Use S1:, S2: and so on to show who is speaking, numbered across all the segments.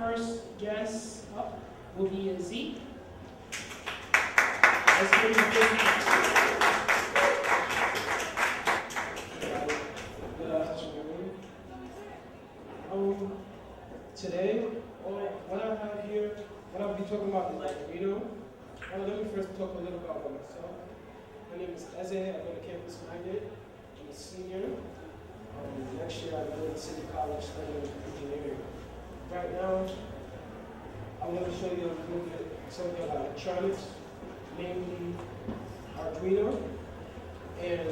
S1: first guest up will be Z. Let's give him a big
S2: Good afternoon. Today, what I have here, what I'll be talking about is Arduino. Let me first talk a little about myself. My name is Eze. I go to Campus Magnet. I'm a senior. Next year, I go to City College studying engineering. Right now, I'm going to show you a little bit something about electronics, namely Arduino. And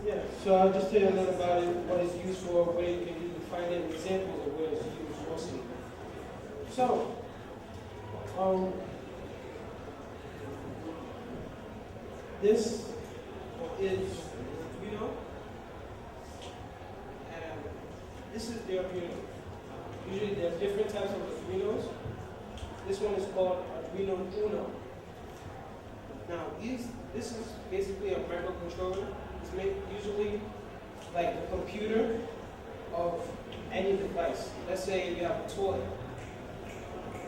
S2: yeah, so I'll just tell you a little about it, what it's used for, where you can find an example of where it's used mostly. So, this is Arduino, and this is the Arduino. Usually there are different types of Arduinos. This one is called Arduino Uno. Now, this is basically a microcontroller. It's made usually like the computer of any device. Let's say you have a toy.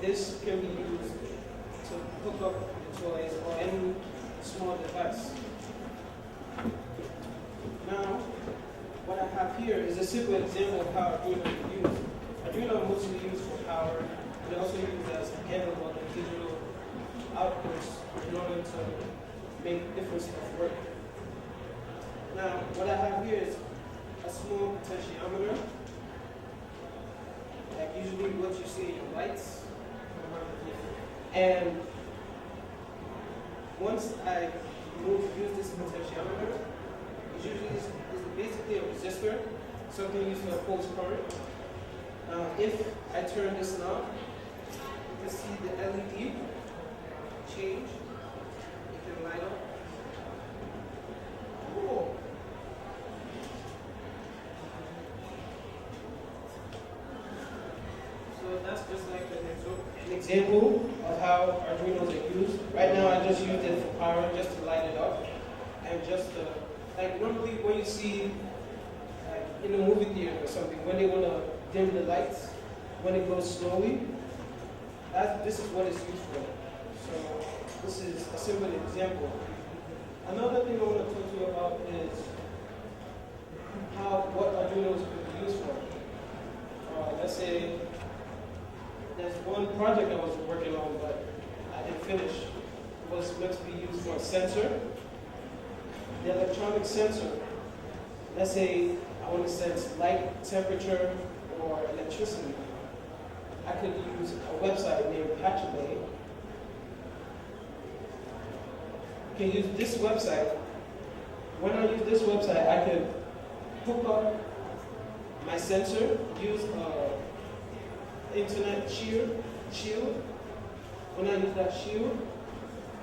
S2: This can be used to hook up the toys or any small device. Now, what I have here is a simple example of how Arduino is used. Arduino is mostly used for power. It also used as analog and digital outputs in order to make different stuff work. Now, what I have here is a small potentiometer, like usually what you see in your lights. And once I use this potentiometer, it usually is basically a resistor, something used to oppose current. If I turn this knob, you can see the LED change. It can light up. Cool. So that's just like an example of how Arduinos are used. Right now I just used it for power, just to light it up. And just to, like normally when you see like in a movie theater or something, when they want to dim the lights, when it goes slowly, this is what it's used for. So this is a simple example. Another thing I want to talk to you about is what Arduinos can be used for. Let's say there's one project I was working on, but I didn't finish. It was meant to be used for a sensor. The electronic sensor, let's say I want to sense light, temperature, or electricity. I could use a website named Patchabay. I can use this website. When I use this website, I can hook up my sensor, use internet shield. When I use that shield,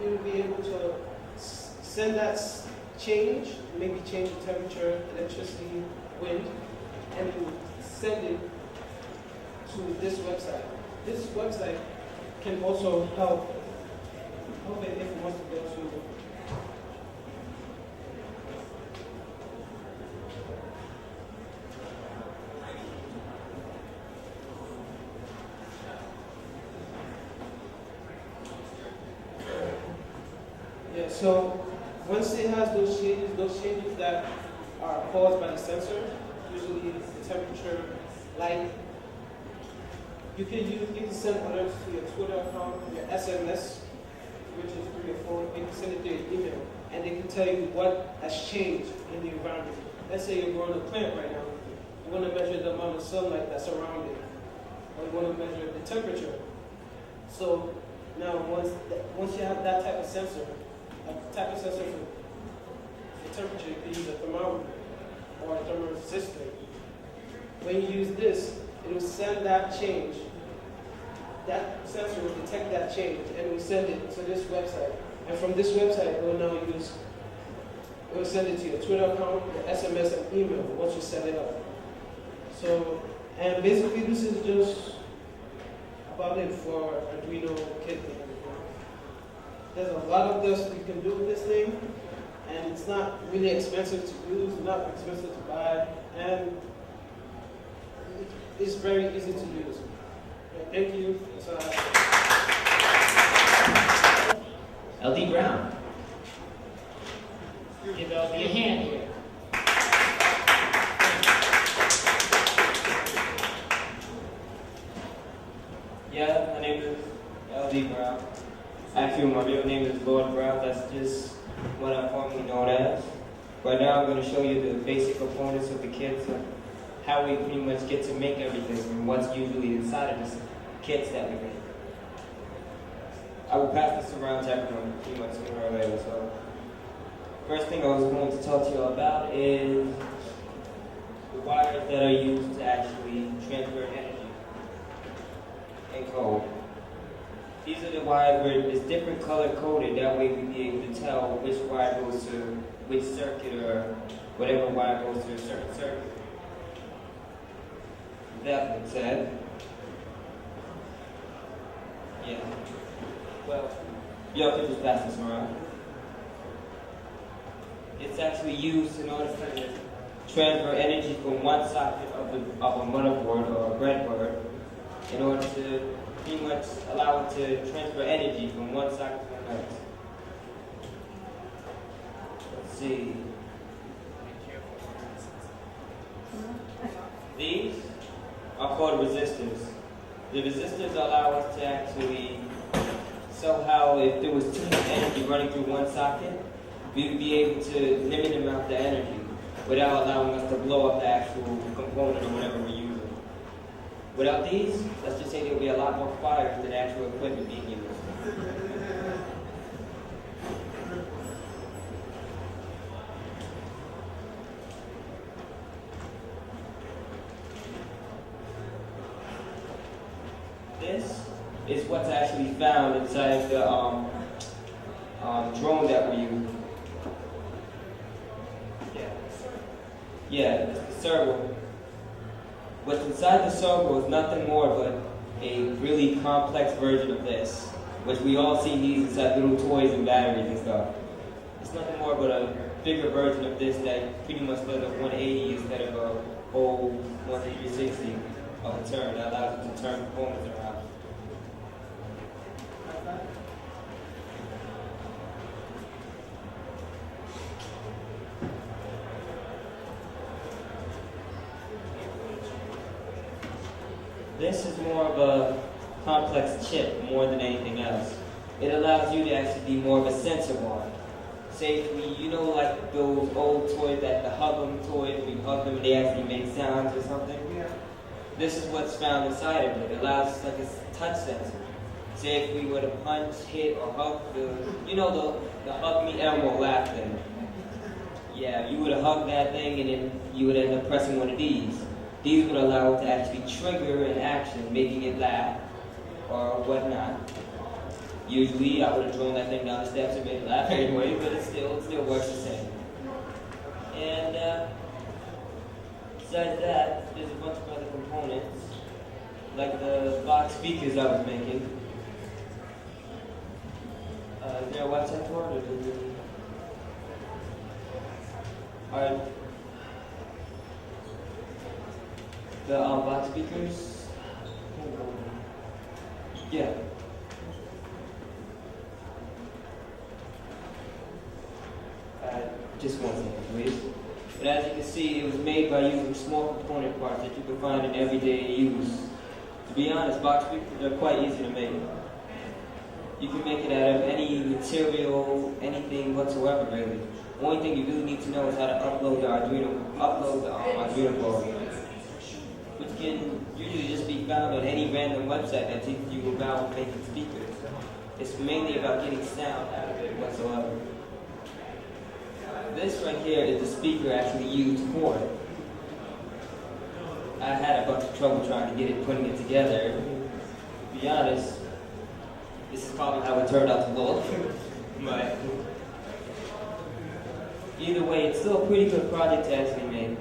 S2: it will be able to send that change, maybe change the temperature, electricity, wind, and it will send it to this website. This website can also help it if it wants to go to so once it has those changes that are caused by the sensor, usually the temperature, light, you can send alerts to your Twitter account, your SMS, which is through your phone. You can send it to your email, and they can tell you what has changed in the environment. Let's say you're growing a plant right now. You want to measure the amount of sunlight that's around it, or you want to measure the temperature. So now once you have that type of sensor, for temperature, you can use a thermometer or a thermoresistor. When you use this, it will send that change. That sensor will detect that change and it will send it to this website. And from this website, it will send it to your Twitter account, your SMS, and email once you set it up. So, and basically this is just about it for Arduino kit. There's a lot of this you can do with this thing, and it's not really expensive to use, not expensive to buy, and it's very easy to use. Thank you. That's all I have.
S3: LD Brown.
S1: Give LB a hand here.
S4: Yeah, my name is LD Brown. Actually, my real name is Lord Brown. That's just what I'm formerly known as. Right now, I'm going to show you the basic components of the kits and how we pretty much get to make everything and what's usually inside of the kits that we make. I will pass this around to everyone pretty much sooner or later. So, first thing I was going to talk to you about is the wires that are used to actually transfer energy and code. These are the wires where it's different color coded, that way we'd be able to tell which wire goes to which circuit or whatever wire goes to a certain circuit. With that being said, yeah. Well, y'all can just pass this around. It's actually used in order to transfer energy from one socket of a motherboard or a breadboard in order to pretty much allow it to transfer energy from one socket to another. Let's see. These are called resistors. The resistors allow us to actually, somehow, if there was too much energy running through one socket, we would be able to limit the amount of energy without allowing us to blow up the actual component or whatever we're using. Without these, let's just say there will be a lot more fires than actual equipment being used. This is what's actually found inside the drone that we're using. Yeah, it's the servo. What's inside the servo is nothing more but a really complex version of this, which we all see these inside little toys and batteries and stuff. It's nothing more but a bigger version of this that pretty much does a 180 instead of a whole 360 of a turn that allows it to turn components around. This is more of a complex chip more than anything else. It allows you to actually be more of a sensor on. Say if we, you know, like those old toys, that the hug 'em toys, we hug them and they actually make sounds or something? Yeah. This is what's found inside of it. It allows us like a touch sensor. Say if we were to punch, hit, or hug the hug me Elmo laugh thing. Yeah, you would have hugged that thing and then you would end up pressing one of these. These would allow it to actually trigger an action, making it laugh, or whatnot. Usually, I would have thrown that thing down the steps and made it laugh anyway, but it still works the same. And besides that, there's a bunch of other components, like the box speakers I was making. Is there a website for it, or do you? Alright. The box speakers. Yeah. Just one second, please. But as you can see, it was made by using small component parts that you can find in everyday use. To be honest, box speakers are quite easy to make. You can make it out of any material, anything whatsoever, really. The only thing you really need to know is how to upload the Arduino board, which can usually just be found on any random website that teaches you about making speakers. It's mainly about getting sound out of it whatsoever. This right here is the speaker actually used for it. I had a bunch of trouble trying to get it, putting it together. To be honest, this is probably how it turned out to look. But either way, it's still a pretty good project to actually make.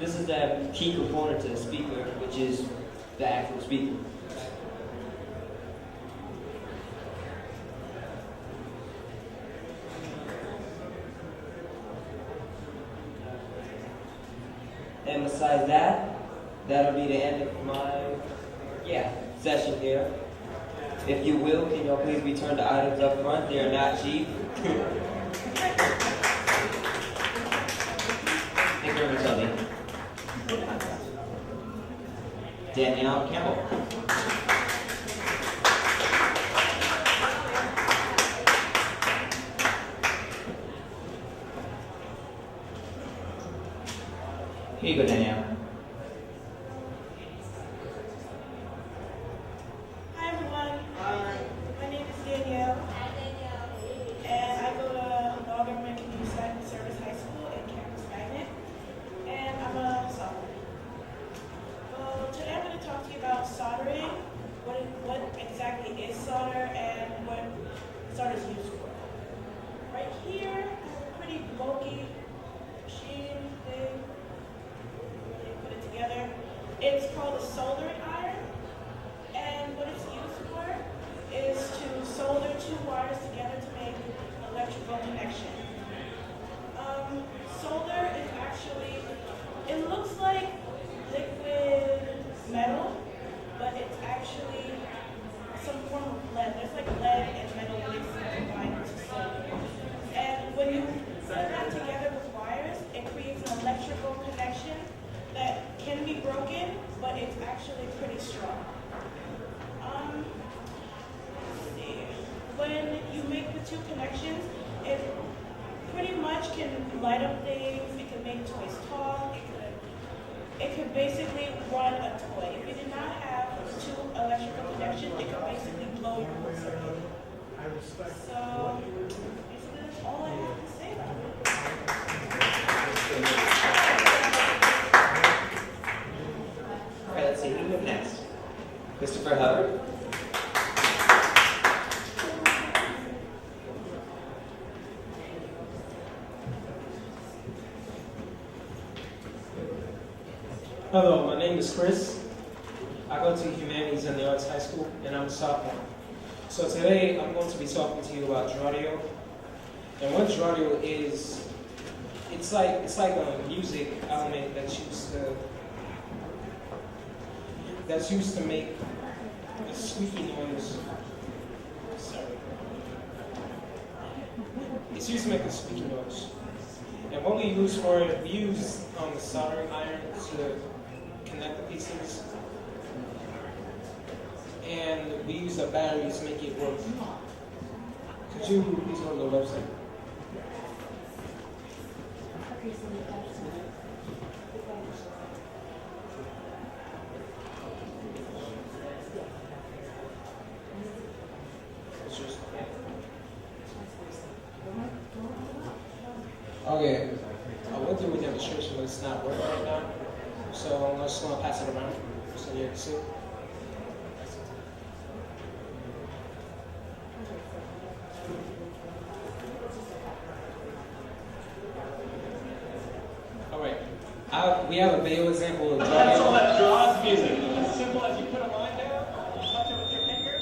S4: This is that key component to the speaker, which is the actual speaker. And besides that, that'll be the end of my session here. If you will, can y'all please return the items up front? They are not cheap. Thank you very much, Ellie. Danielle Campbell. Here you go, Danielle.
S3: Hi everyone. My name is Danielle. Hi Danielle. And I go to Law Government Community Service High School in Campus Magnet. And I'm a sophomore. Well, today I'm going to talk to you about soldering, what exactly is solder, and what solder is used for. Right here, I have a pretty bulky machine thing. Put it together. It's called a soldering iron, and what it's used for is to solder two wires together to make an electrical connection. Solder is actually, it looks like liquid metal, but it's actually some form of lead. There's like lead and metal mixed combined into solder. And when you put that together with wires, it creates an electrical connection that can be broken, but it's actually pretty strong. Let's see. When you make the two connections, it pretty much can light up things. It can make toys talk. It could basically run a toy. If you did not have two electrical connections, it could basically blow your whole circuit. So basically, that's all I have to say about it.
S4: All right, let's see, who up next? Christopher Hubbard.
S5: Hello, my name is Chris. I go to Humanities and the Arts High School, and I'm a sophomore. So today, I'm going to be talking to you about Draudio. And what Draudio is, it's like a music element that's used to make a squeaky noise. Sorry. It's used to make a squeaky noise. And what we use for it, we use the soldering iron to connect the pieces. And we use the battery to make it work. Could you please go to the website? Okay, I went through a demonstration, but it's not working right now. So I'm just going to pass it around so you can see. All right, we have a video example of
S1: That's all
S5: Draudio.
S1: that draws music. As simple as you put a line down, you touch it with your finger,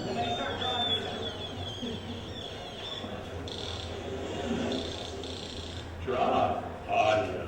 S1: and then you start drawing music. Draw audio.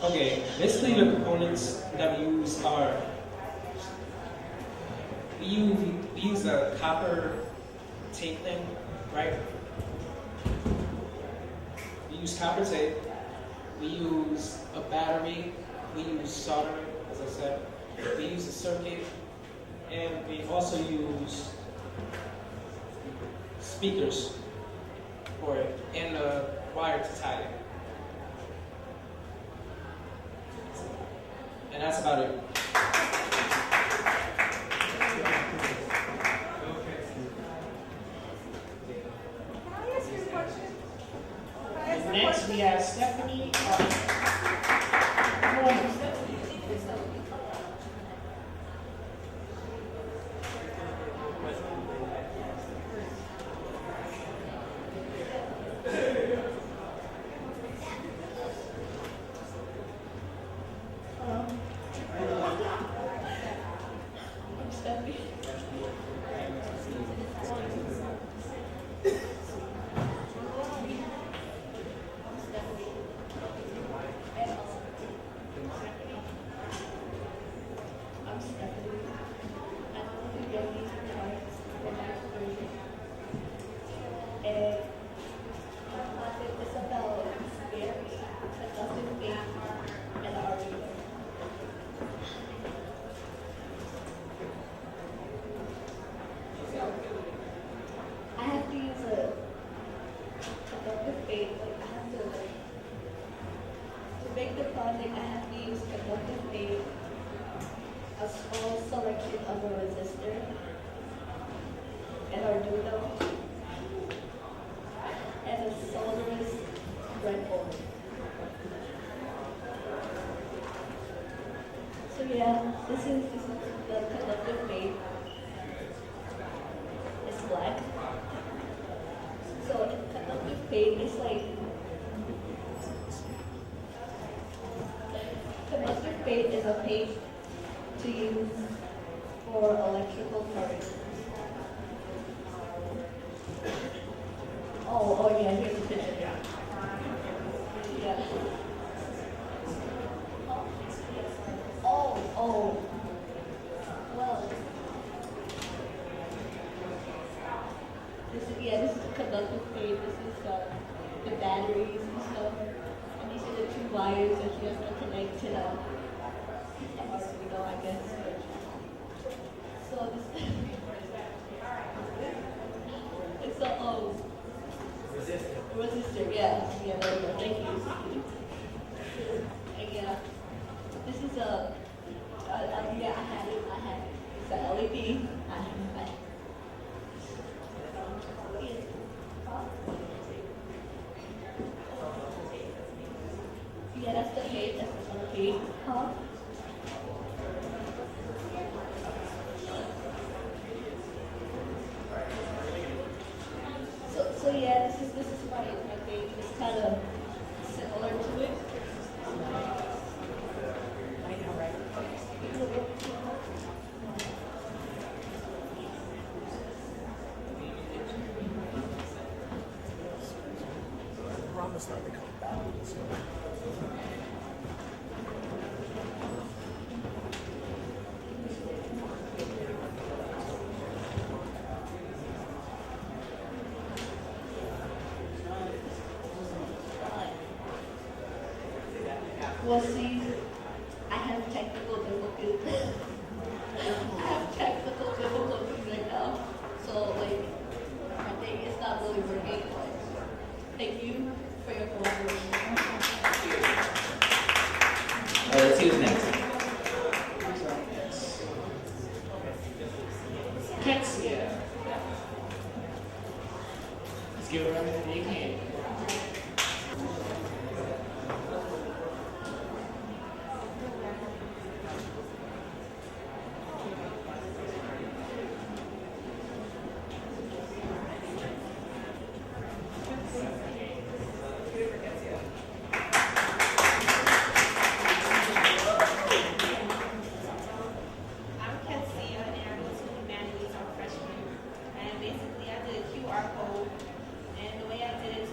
S5: Okay, basically the components that we use are, we use a copper tape thing, right? We use copper tape, we use a battery, we use soldering, as I said, we use a circuit, and we also use speakers for it, and a wire to tie it. And that's about it.
S6: Next, we have Stephanie. Come on, Stephanie.
S3: I'm Stephanie. I'm Stephanie. I'm only young twice and I'm 30. And my project is about spirit, adoptive faith, and argument. I have to use a conductive faith, like I have to make the project, I have to use conductive faith, a small selection of a resistor, an Arduino, and a solderless breadboard. So yeah, this is the conductive faith. It's black. So in conductive faith, it's like conductive faith is a paint to use for electrical current. Oh yeah, here's the picture. Yeah. Oh. Well, this is the conductive faith. This is the batteries and stuff. And these are the two wires that you have to connect to the Arduino, I guess. So this it's a resistor. Yeah, there we go. Thank you. And yeah, this is I had it. It's a LED. Yeah, that's the page. That's the other page. Huh? So yeah, this is my thing. It's kind of similar to it. Well, see, I have technical difficulties. I have technical difficulties right now. So, like, I think it's not really working. But thank you for your collaboration.
S4: Let's see who's next.
S6: Ketsia. Let's give her a big hand.
S7: I'm Ketsia, and I go to humanities on freshman. And basically, I did a QR code, and the way I did it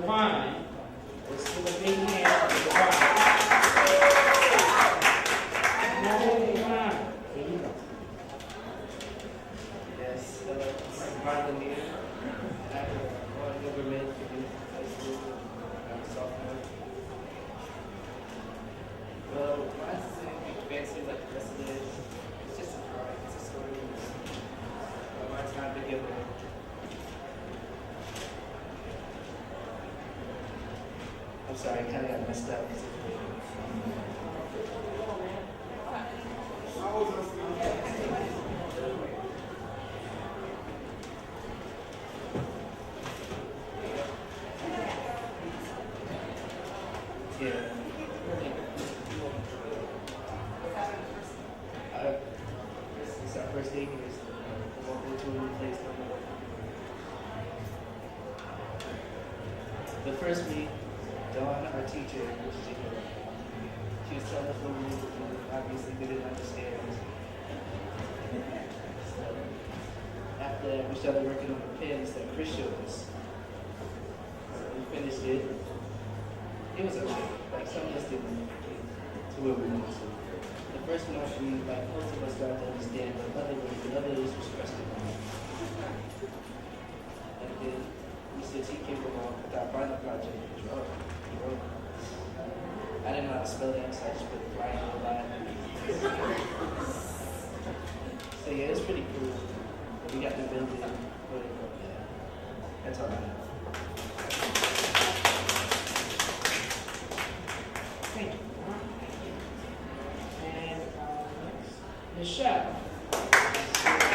S6: Divine. Let's give a big hand for Divine. Divine. Here you go.
S2: Yes, I'm part of the meeting. I'm on government high school. I'm a sophomore. Well, mine's the same fancy like the rest of it. It's just a drawing. It's a story. Mine's not a big deal. I'm sorry, I kind of got messed up. Yeah. This is our first day here, so we won't go to a new place no more. The first week, Dawn, our teacher, which is Jacob, she was telling us what we needed to do. Obviously, we didn't understand. So, after that, we started working on the pins that Chris showed us. So we finished it. It was okay. Like, some of us didn't get to where we wanted to. The first month, most of us started to understand, but others were stressed about it. And then, Mr. T came along with our final project, which was I didn't know how to spell that, so I just put Brian on the line. So yeah, it's pretty cool. We got to build it, but yeah, that's all I know.
S6: Thank you. And next, Michelle.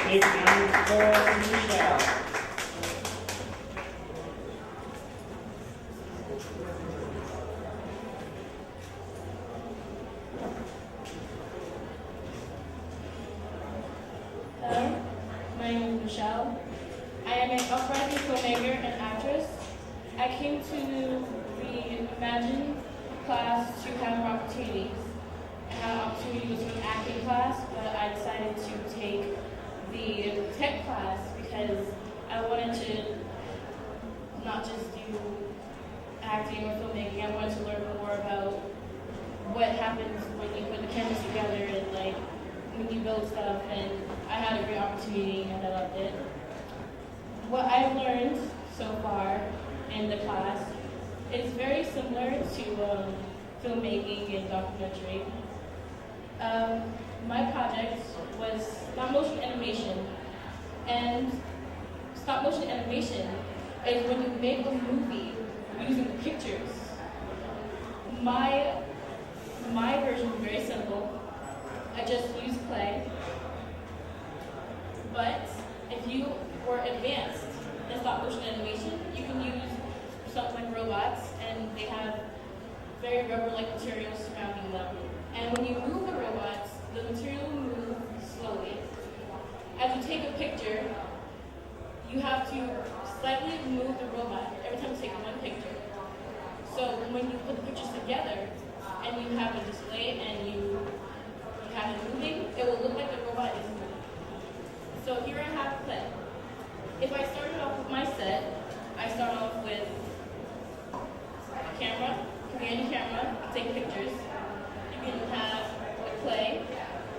S6: Big round of applause for Michelle.
S8: Hello, my name is Michelle. I am an uprising filmmaker and actress. I came to the Imagine class to have opportunities. I had an opportunity to an acting class, but I decided to take the tech class because I wanted to not just do acting or filmmaking. I wanted to learn more about what happens when you put the cameras together and like when you build stuff, and I had a great opportunity and I loved it. What I've learned so far in the class is very similar to filmmaking and documentary. My project was stop motion animation, and stop motion animation is when you make a movie using pictures. My version is very simple. I just use clay. But if you were advanced in stop motion animation, you can use something like robots, and they have very rubber-like materials surrounding them. And when you move the robots, the material will move slowly. As you take a picture, you have to slightly move the robot every time you take one picture. So when you put the pictures together and you have a display and you have it moving, it will look like the robot is moving. So here I have clay. If I started off with my set, I start off with a camera, can be any camera, take pictures. You can have a clay,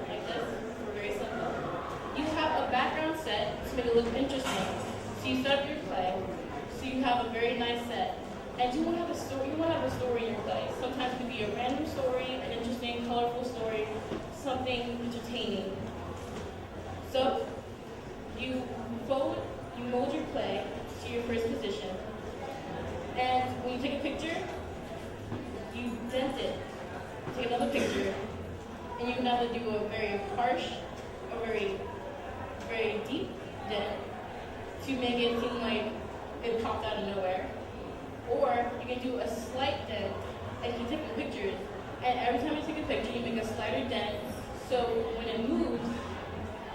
S8: like this, very simple. You have a background set to make it look interesting. So you set up your clay, so you have a very nice set. And you want to have a story, in your clay. Sometimes it can be a random story, an interesting, colorful story, something entertaining. So you mold your clay to your first position. And when you take a picture, you dent it. Take another picture, and you can either do a very harsh, a very, very deep dent to make it seem like it popped out of nowhere. Or you can do a slight dent, and you take the pictures, and every time you take a picture, you make a slighter dent, so when it moves,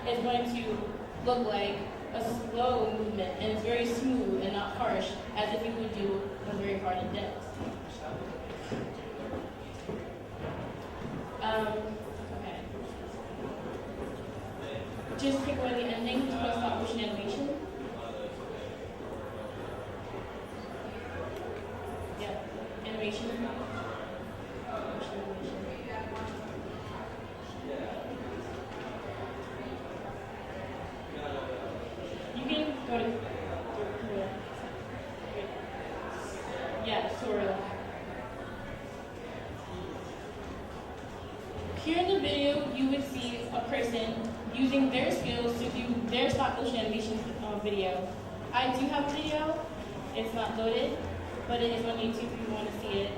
S8: it's going to look like a slow movement, and it's very smooth and not harsh, as if you would do a very hard dent. Okay. Just take away the ending to put stop motion animation. animation. You can go to yeah, tutorial. Here in the video, you would see a person using their skills to do their stop motion animation video. I do have a video. It's not loaded, but it is on YouTube if you want to see it.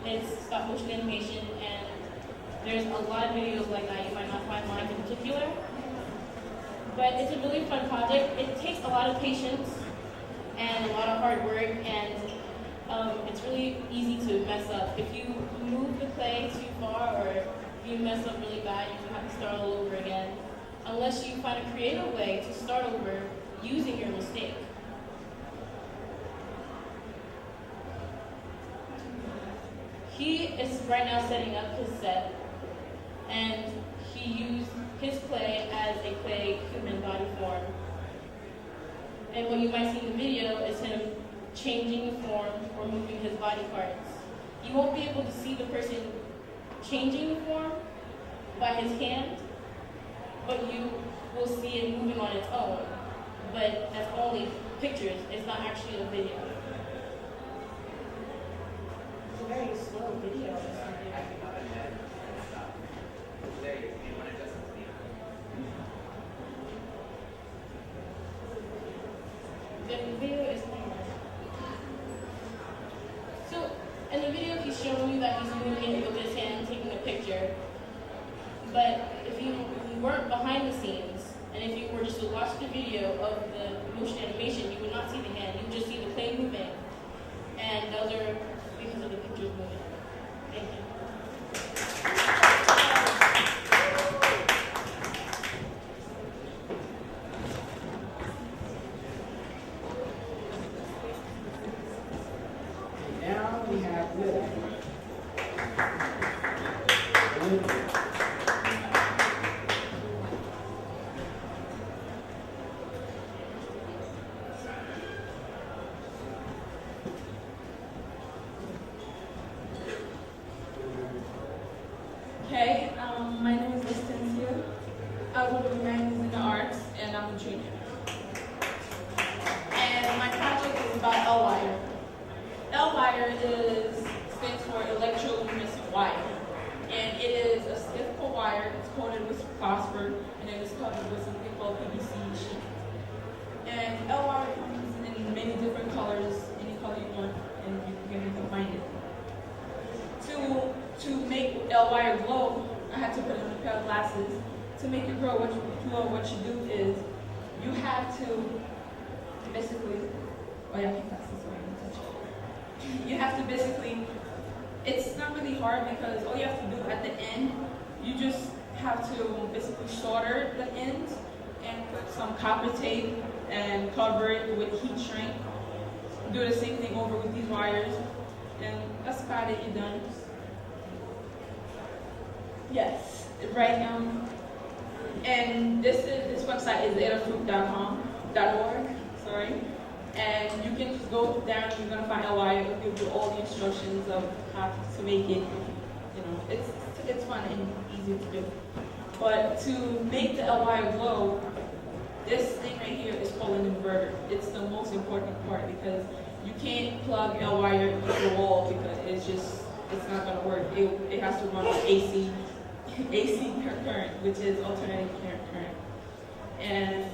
S8: It's stop motion animation, and there's a lot of videos like that. You might not find mine in particular, but it's a really fun project. It takes a lot of patience and a lot of hard work, and it's really easy to mess up. If you move the clay too far or if you mess up really bad, you have to start all over again, unless you find a creative way to start over using your mistake. He is right now setting up his set, and he used his clay as a clay human body form. And what you might see in the video is him changing the form or moving his body parts. You won't be able to see the person changing the form by his hand, but you will see it moving on its own. But that's only pictures, it's not actually a video. It's a very slow video. The video is so in the video he's showing you that he's moving it with his hand, taking a picture. But if you weren't behind the scenes, and if you were just to watch the video of the motion animation, you would not see the hand, you would just see the clay moving. And those are because of the pictures moving. Thank you.
S6: Now we have Will.
S9: Okay, my name is Listencia. I work with Humanities in the Arts, and I'm a junior. And my project is about L-wire. L-wire stands for electroluminescent wire. And it is a stiff wire. It's coated with phosphor, and it is covered with something called PVC sheet. And L-wire comes in many different colors, any color you want, and you can find it. To make L-wire glow, I had to put in a pair of glasses. To make it glow, what you do is you have to basically, oh yeah, I think that's this way, touch it. You have to basically, it's not really hard because all you have to do at the end, you just have to basically solder the ends and put some copper tape and cover it with heat shrink. Do the same thing over with these wires, and that's about it, you're done. Yes, right now. And this website is adafruit.org, sorry. And you can just go down, you're gonna find a wire, it'll give you all the instructions of how to make it. You know, it's fun and easy to do. But to make the L-wire glow, this thing right here is called an inverter. It's the most important part because you can't plug L-wire into the wall because it's not gonna work. It has to run on AC current, which is alternating current. And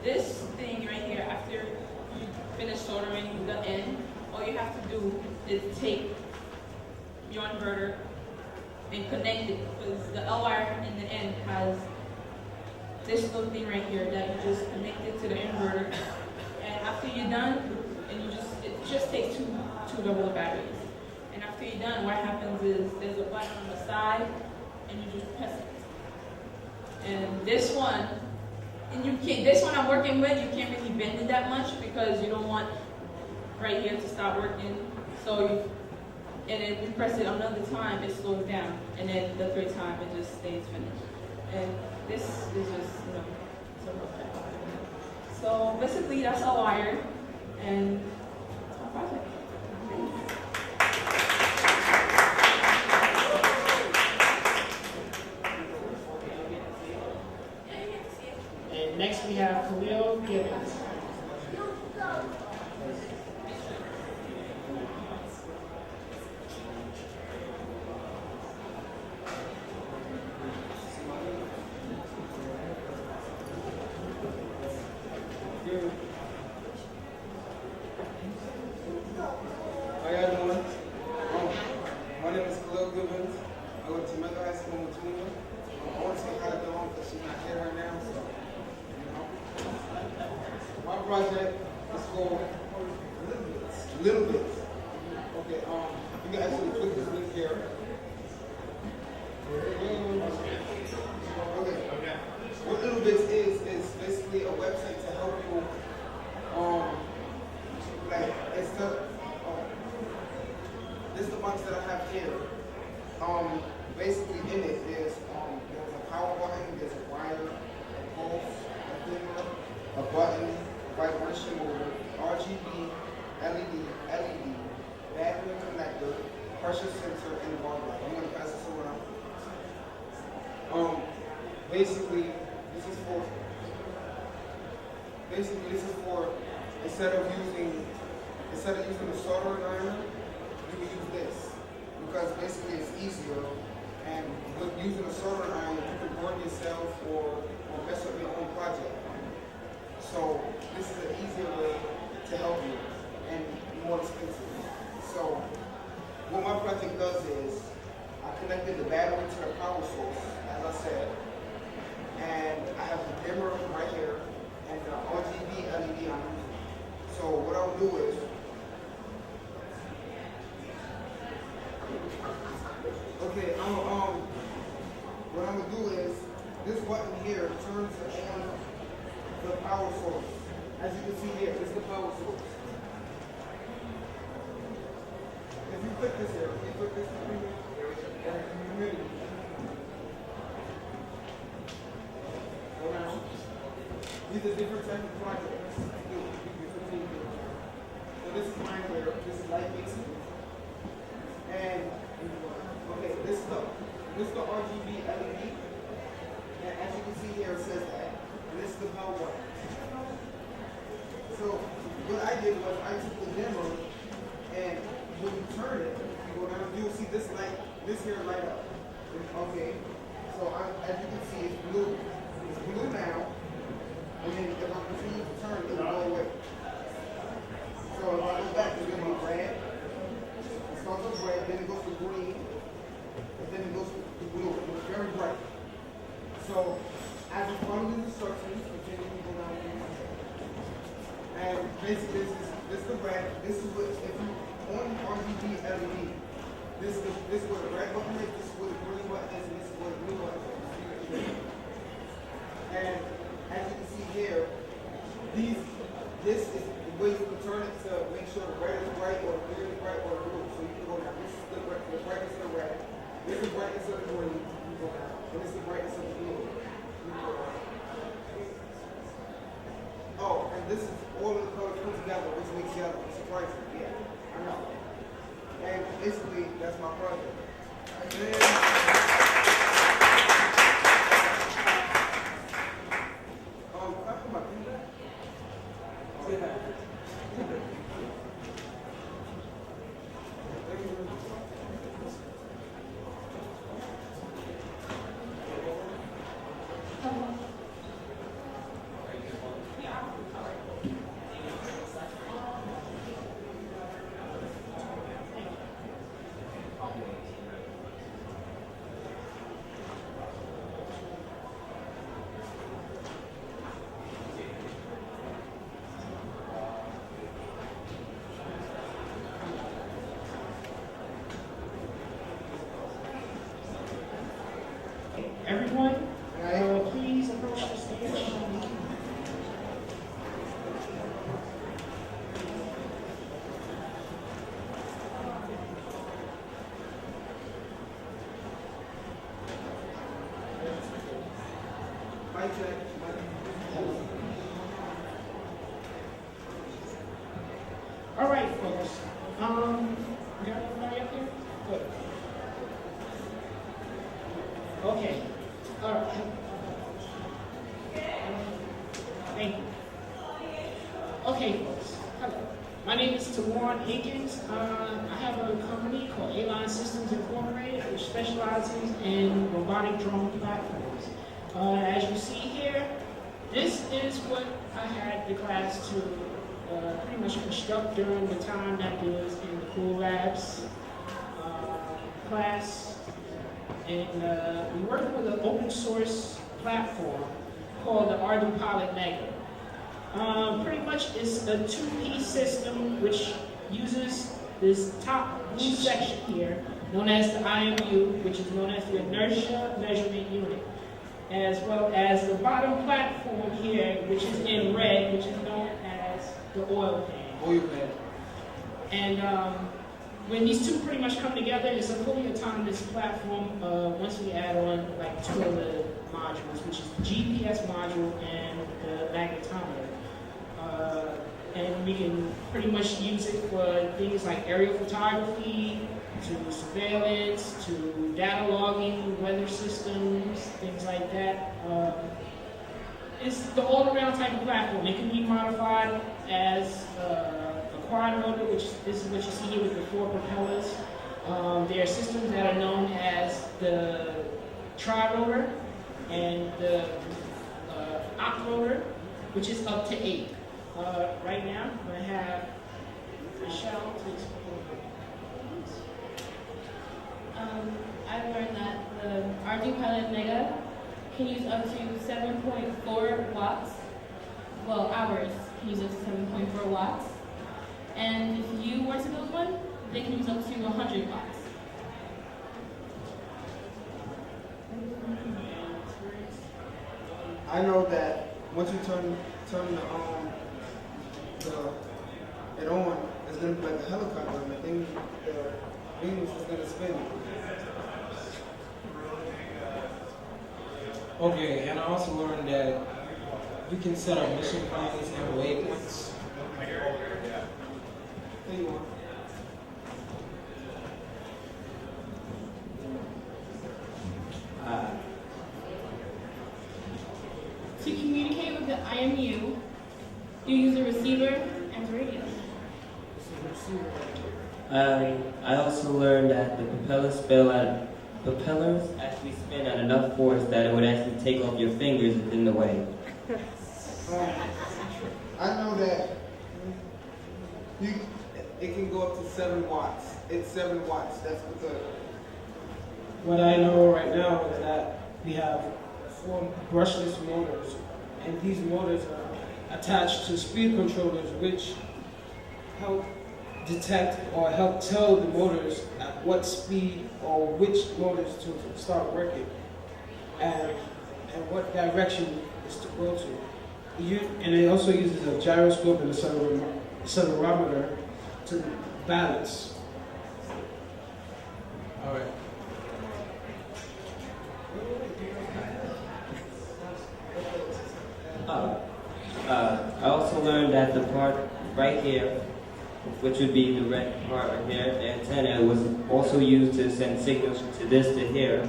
S9: this thing right here, after you finish soldering the end, all you have to do is take your inverter and connect it, because the L wire in the end has this little thing right here that you just connect it to the inverter. And after you're done, and it just takes two double the batteries. And after you're done, what happens is there's a button on the side, and you just press it. And this one I'm working with, you can't really bend it that much because you don't want right here to stop working. And then you press it another time, it slows down. And then the third time, it just stays finished. And this is just, so rough. So basically, that's a wire, and that's my project. Thanks.
S10: school in Tuna. I want to say hi to Dawn because she's not here right now. So, my project is called Little Bits. Okay, you can actually click this link here. Okay. What Little Bits is basically a website to help you, like, it's this is the box that I have here. Basically in it there's a power button, there's a wire, a pulse, a dimmer, a button, vibration motor, RGB, LED, battery connector, pressure sensor, and bar graph. I'm gonna pass this around. Basically this is for instead of using a soldering iron, you can use this because basically it's easier. And with using a soldering iron, you can burn yourself or mess up your own project. So this is an easier way to help you and more expensive. So what my project does is I connected the battery to the power source, as I said, and I have the dimmer right here and the RGB LED I'm using. So what I'll do is what I'm gonna do is this button here turns on the power source. As you can see here, this is the power source. If you click this here, you click this community. Go down. These are different types of projects. So this is mine here. This is light mixing. And okay, this is the RGB LED. And as you can see here, it says that. And this is the power button. So what I did was I took the dimmer, and when you turn it, you go down, you'll see this light, this here light up. Okay. So as you can see, it's blue. It's blue now. And then if I continue to turn, it will go away. So if I go back, it's going to be red. It starts with red, then it goes to green, and then it goes to blue. It's very bright. So as you follow the instructions, continue to go down here. And basically, this is the red. This is what, if you on RGB LED, this is what the red button is, this is what the green button is, and this is what the blue button is. And as you can see here, this is the way you can turn it to make sure the red is bright or the green is bright or the blue. So you can go down. This is the brightness of the red. This is the brightness of the green. You go down. And this is the brightness of the blue. You go down. Oh, and this is all of the colors put together, which makes yellow. It's surprising. Yeah, I know. And basically, that's my project.
S6: Everyone, please approach the stage. All right, folks. We got everybody up there? Good. Okay. All right. Thank you. Okay, folks. Hello. My name is Tawarn Higgins. I have a company called A-Line Systems Incorporated, which specializes in robotic drone platforms. As you see here, this is what I had the class to pretty much construct during the time that I was in the Cool Labs class. and we work with an open source platform called the Ardu Pilot Mega. Pretty much it's a two-piece system which uses this top blue section here, known as the IMU, which is known as the Inertia Measurement Unit, as well as the bottom platform here, which is in red, which is known as the oil pan.
S2: Oil pan.
S6: And when these two pretty much come together, it's a fully autonomous platform once we add on like two of the modules, which is the GPS module and the magnetometer. And we can pretty much use it for things like aerial photography, to surveillance, to data logging, weather systems, things like that. It's the all-around type of platform. It can be modified as a quad rotor, which this is what you see here with the 4 propellers. There are systems that are known as the tri-rotor and the oct-rotor, which is up to 8. Right now, I'm going to have Michelle to explain.
S8: I've learned that the Ardu Pilot Mega can use up to 7.4 watts. Well, hours can use up to 7.4 watts. And if you were to build one, they can use up to 100 watts.
S10: I know that once you turn it on, it's gonna be like a helicopter, and the thing, the wings is gonna spin.
S5: Okay, and I also learned that you can set up mission plans and waypoints.
S10: There you are.
S8: To communicate with the IMU, you use a receiver and a radio.
S4: I also learned that the propellers actually spin at enough force that it would actually take off your fingers in the way.
S10: I know that it can go up to 7 watts. It's 7 watts. That's
S2: What I know right now is that we have 4 brushless motors, and these motors are attached to speed controllers, which help detect or help tell the motors at what speed or which motors to start working, and what direction is to go to. And it also uses a gyroscope and a accelerometer to balance.
S5: All right.
S4: I also learned that the part right here, which would be the red part right here, the antenna, was also used to send signals to this to here,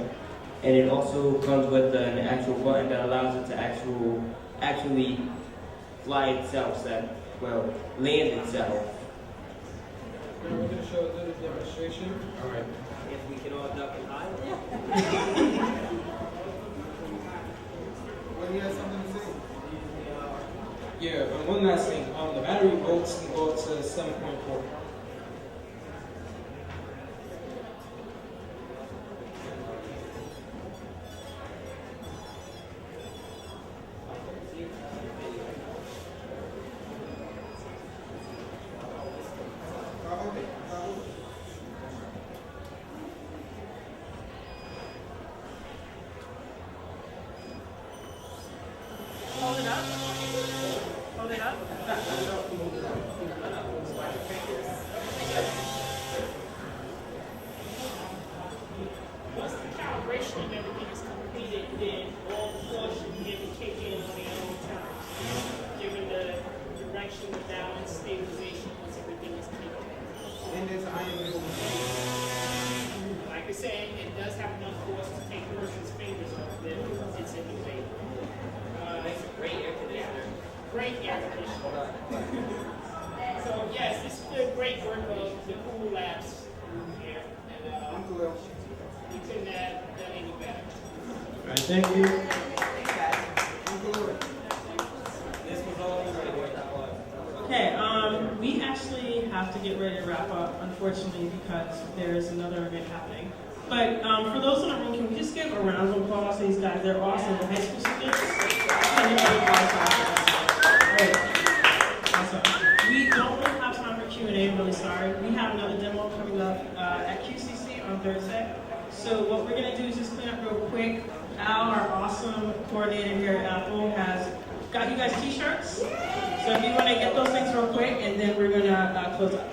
S4: and it also comes with an actual button that allows it to actually fly itself, land itself.
S2: We're going to show a little demonstration.
S5: All right.
S4: If we can all duck and hide.
S10: Well, you have something to say?
S5: Yeah, and one last thing. The battery volts can go up to 7.4.
S6: Hold it up. Hold it up. Once the calibration and everything is completed, then all 4 should be able to kick in on their own time, given the direction, the balance, stabilization, once everything is kicked in.
S10: And there's IMU.
S6: Like I said, it does have enough force to take the person's fingers off it. It's in the way.
S4: It's a great air conditioner.
S6: Great air conditioner. So yes, this is the great work of the Cool Labs here, and we couldn't have done any better.
S2: All right, thank you.
S4: This was all
S11: Okay, we actually have to get ready to wrap up, unfortunately, because there is another event happening.
S6: But for those in the room, can we just give a round of applause to these guys? They're awesome. High school students. Great. Awesome. We don't really have time for Q&A. I'm really sorry. We have another demo coming up at QCC on Thursday. So what we're going to do is just clean up real quick. Al, our awesome coordinator here at Apple, has got you guys t-shirts. So if you want to get those things real quick, and then we're going to close up.